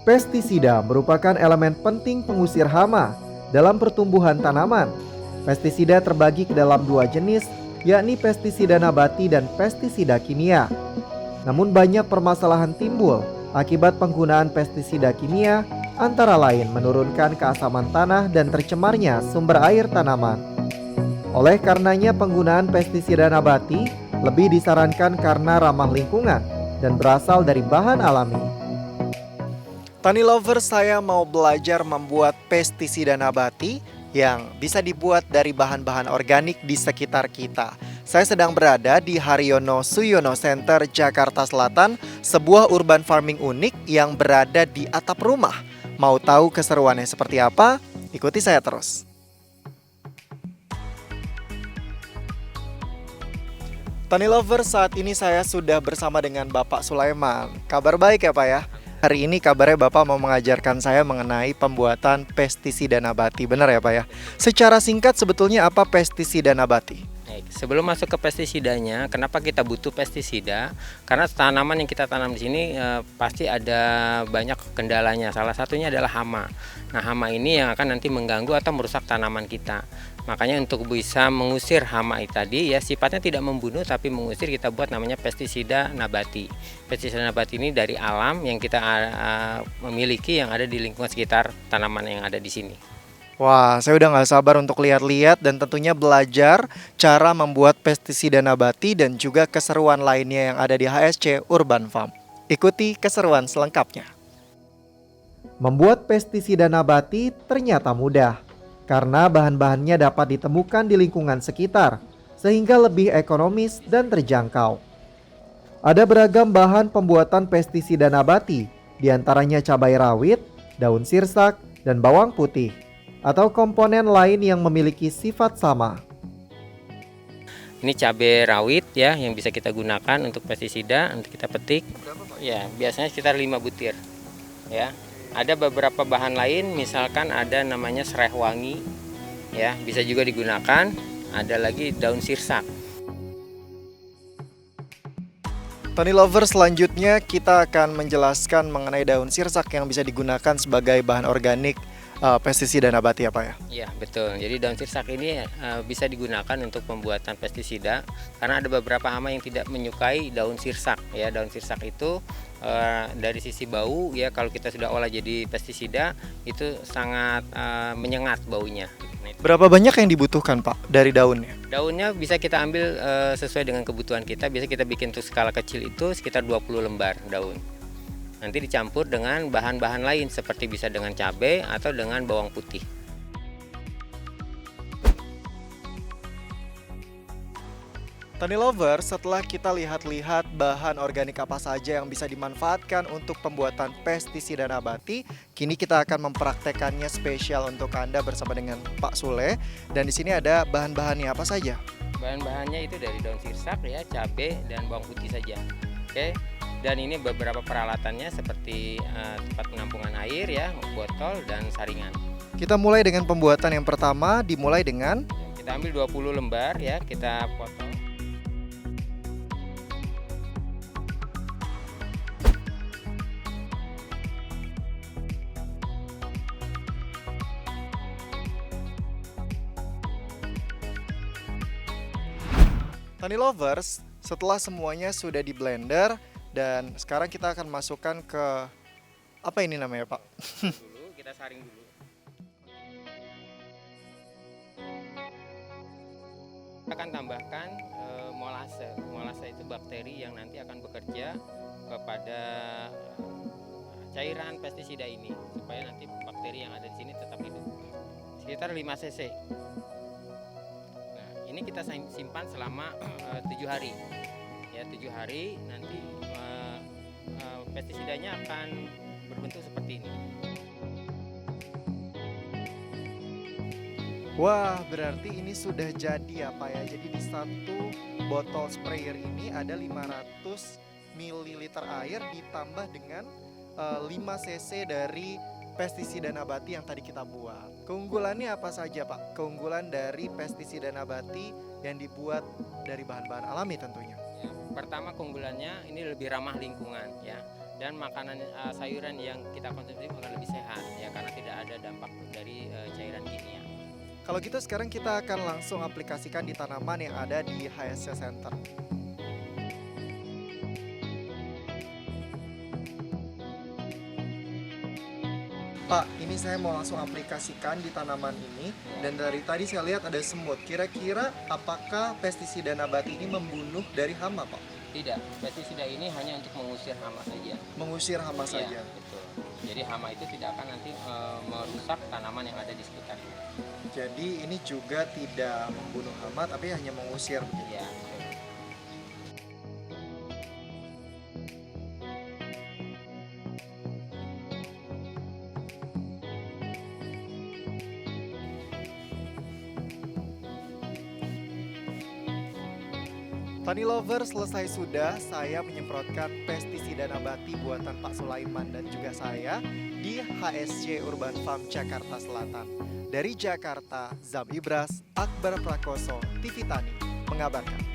Pestisida merupakan elemen penting pengusir hama dalam pertumbuhan tanaman. Pestisida terbagi ke dalam dua jenis, yakni pestisida nabati dan pestisida kimia. Namun banyak permasalahan timbul akibat penggunaan pestisida kimia, antara lain menurunkan keasaman tanah dan tercemarnya sumber air tanaman. Oleh karenanya penggunaan pestisida nabati lebih disarankan karena ramah lingkungan dan berasal dari bahan alami. Tani lover, saya mau belajar membuat pestisida nabati yang bisa dibuat dari bahan-bahan organik di sekitar kita. Saya sedang berada di Haryono Suyono Center, Jakarta Selatan, sebuah urban farming unik yang berada di atap rumah. Mau tahu keseruannya seperti apa? Ikuti saya terus. Tani lover, saat ini saya sudah bersama dengan Bapak Sulaiman. Kabar baik ya Pak ya? Hari ini kabarnya Bapak mau mengajarkan saya mengenai pembuatan pestisida nabati. Benar ya Pak ya? Secara singkat sebetulnya apa pestisida nabati? Baik, sebelum masuk ke pestisidanya, kenapa kita butuh pestisida? Karena tanaman yang kita tanam di sini pasti ada banyak kendalanya. Salah satunya adalah hama. Nah, hama ini yang akan nanti mengganggu atau merusak tanaman kita. Makanya untuk bisa mengusir hama tadi ya sifatnya tidak membunuh tapi mengusir, kita buat namanya pestisida nabati. Pestisida nabati ini dari alam yang kita memiliki yang ada di lingkungan sekitar tanaman yang ada di sini. Wah, saya udah gak sabar untuk lihat-lihat dan tentunya belajar cara membuat pestisida nabati dan juga keseruan lainnya yang ada di HSC Urban Farm. Ikuti keseruan selengkapnya. Membuat pestisida nabati ternyata mudah, karena bahan-bahannya dapat ditemukan di lingkungan sekitar, sehingga lebih ekonomis dan terjangkau. Ada beragam bahan pembuatan pestisida nabati, diantaranya cabai rawit, daun sirsak, dan bawang putih, atau komponen lain yang memiliki sifat sama. Ini cabai rawit ya yang bisa kita gunakan untuk pestisida, untuk kita petik. Ya, biasanya sekitar 5 butir. Ya. Ada beberapa bahan lain, misalkan ada namanya serai wangi. Ya, bisa juga digunakan. Ada lagi daun sirsak. Tani lover, selanjutnya kita akan menjelaskan mengenai daun sirsak yang bisa digunakan sebagai bahan organik pestisida nabati ya Pak ya? Iya betul, jadi daun sirsak ini bisa digunakan untuk pembuatan pestisida karena ada beberapa hama yang tidak menyukai daun sirsak ya. Daun sirsak itu dari sisi bau ya, kalau kita sudah olah jadi pestisida itu sangat menyengat baunya. Berapa banyak yang dibutuhkan Pak dari daunnya? Daunnya bisa kita ambil sesuai dengan kebutuhan kita. Biasa kita bikin untuk skala kecil itu sekitar 20 lembar daun. Nanti dicampur dengan bahan-bahan lain seperti bisa dengan cabai atau dengan bawang putih. Tani lover, setelah kita lihat-lihat bahan organik apa saja yang bisa dimanfaatkan untuk pembuatan pestisida nabati, kini kita akan mempraktekannya spesial untuk Anda bersama dengan Pak Sule. Dan di sini ada bahan-bahannya apa saja? Bahan-bahannya itu dari daun sirsak ya, cabai dan bawang putih saja. Oke. Dan ini beberapa peralatannya seperti tempat penampungan air ya, botol dan saringan. Kita mulai dengan pembuatan yang pertama, dimulai dengan kita ambil 20 lembar ya, kita potong. Tani lovers, setelah semuanya sudah di blender dan sekarang kita akan masukkan ke apa ini namanya Pak? Dulu kita saring dulu. Kita akan tambahkan molase. Molase itu bakteri yang nanti akan bekerja kepada cairan pestisida ini supaya nanti bakteri yang ada di sini tetap hidup. Sekitar 5 cc. Nah, ini kita simpan selama 7 hari. Ya, 7 hari nanti pestisidanya akan berbentuk seperti ini. Wah, berarti ini sudah jadi ya Pak ya. Jadi di satu botol sprayer ini ada 500 ml air ditambah dengan 5 cc dari pestisida nabati yang tadi kita buat. Keunggulannya apa saja Pak? Keunggulan dari pestisida nabati yang dibuat dari bahan-bahan alami tentunya. Ya, pertama keunggulannya ini lebih ramah lingkungan ya. dan makanan sayuran yang kita konsumsi akan lebih sehat ya, karena tidak ada dampak dari cairan kimia. Kalau gitu sekarang kita akan langsung aplikasikan di tanaman yang ada di HSC Center. Pak, ini saya mau langsung aplikasikan di tanaman ini. Dan dari tadi saya lihat ada semut. Kira-kira apakah pestisida nabati ini membunuh dari hama, Pak? Tidak, pestisida ini hanya untuk mengusir hama saja. Mengusir hama Iya, saja. betul. Jadi hama itu tidak akan nanti merusak tanaman yang ada di sekitarnya. Jadi ini juga tidak membunuh hama, tapi hanya mengusir. Iya, betul. Tani Lover, selesai sudah saya menyemprotkan pestisida nabati buatan Pak Sulaiman dan juga saya di HSC Urban Farm Jakarta Selatan. Dari Jakarta, Zam Ibras, Akbar Prakoso, TV Tani mengabarkan.